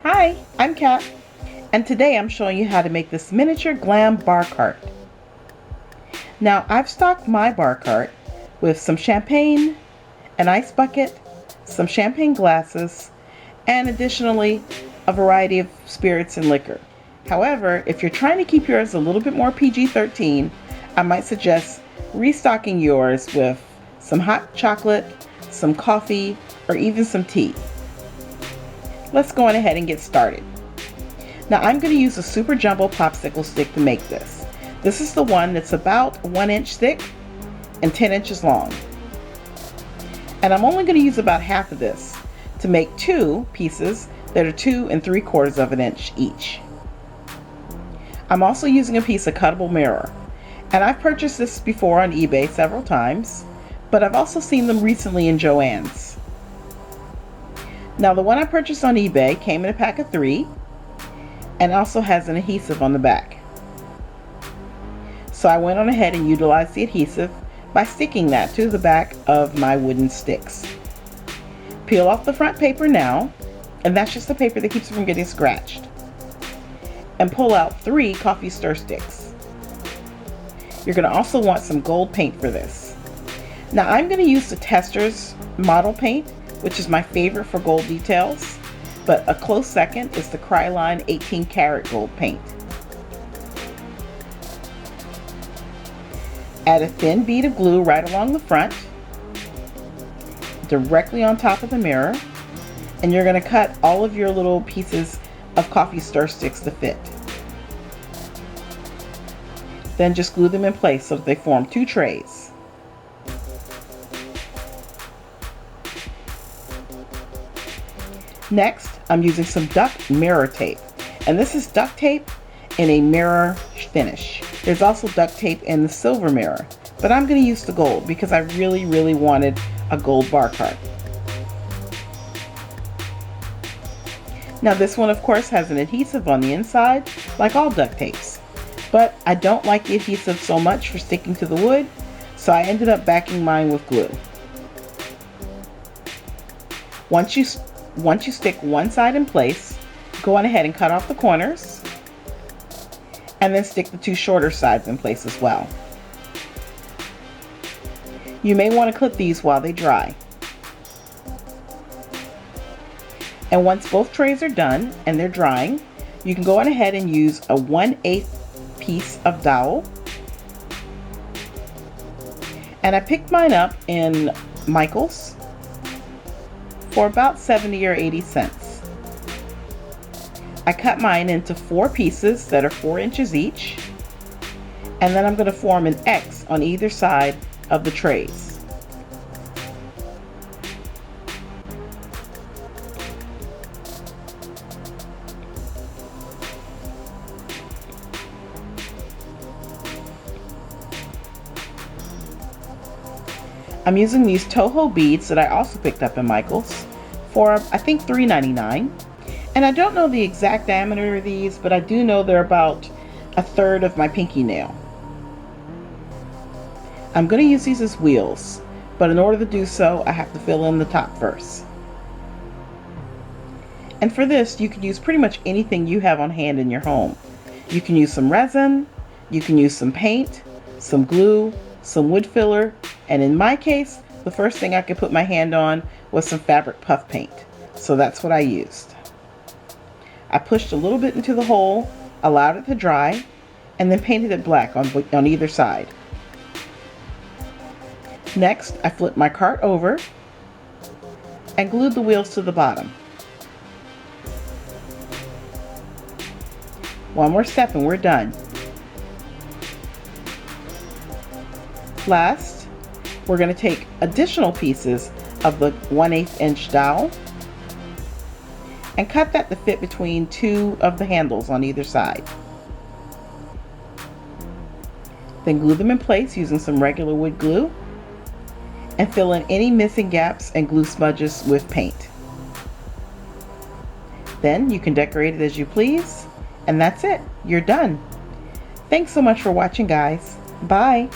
Hi, I'm Kat, and today I'm showing you how to make this miniature Glam bar cart. Now, I've stocked my bar cart with some champagne, an ice bucket, some champagne glasses, and additionally a variety of spirits and liquor. However, if you're trying to keep yours a little bit more PG-13, I might suggest restocking yours with some hot chocolate, some coffee, or even some tea. Let's go on ahead and get started. Now I'm going to use a super jumbo popsicle stick to make this. This is the one that's about 1 inch thick and 10 inches long. And I'm only going to use about half of this to make two pieces that are 2 3/4 of an inch each. I'm also using a piece of cuttable mirror. And I've purchased this before on eBay several times, but I've also seen them recently in Joann's. Now the one I purchased on eBay came in a pack of 3 and also has an adhesive on the back. So I went on ahead and utilized the adhesive by sticking that to the back of my wooden sticks. Peel off the front paper now, and that's just the paper that keeps it from getting scratched. And pull out 3 coffee stir sticks. You're going to also want some gold paint for this. Now I'm going to use the Testors model paint, which is my favorite for gold details, but a close second is the Krylon 18 karat gold paint. Add a thin bead of glue right along the front, directly on top of the mirror, and you're going to cut all of your little pieces of coffee stir sticks to fit. Then just glue them in place so that they form 2 trays. Next, I'm using some duck mirror tape, and this is duct tape in a mirror finish. There's also duct tape in the silver mirror, but I'm going to use the gold because I really wanted a gold bar cart. Now this one of course has an adhesive on the inside, like all duct tapes, but I don't like the adhesive so much for sticking to the wood, so I ended up backing mine with glue. Once you stick one side in place, go on ahead and cut off the corners, and then stick the 2 shorter sides in place as well. You may want to clip these while they dry. And once both trays are done and they're drying, you can go on ahead and use a 1/8 piece of dowel. And I picked mine up in Michael's for about 70 or 80 cents. I cut mine into 4 pieces that are 4 inches each, and then I'm going to form an X on either side of the trays. I'm using these Toho beads that I also picked up in Michael's for I think $3.99, and I don't know the exact diameter of these, but I do know they're about 1/3 of my pinky nail. I'm going to use these as wheels, but in order to do so I have to fill in the top first. And for this you can use pretty much anything you have on hand in your home. You can use some resin, you can use some paint, some glue, some wood filler, and in my case, the first thing I could put my hand on was some fabric puff paint. So that's what I used. I pushed a little bit into the hole, allowed it to dry, and then painted it black on either side. Next, I flipped my cart over and glued the wheels to the bottom. One more step and we're done. Last, we're going to take additional pieces of the 1/8 inch dowel and cut that to fit between 2 of the handles on either side. Then glue them in place using some regular wood glue and fill in any missing gaps and glue smudges with paint. Then you can decorate it as you please, and that's it. You're done. Thanks so much for watching, guys. Bye.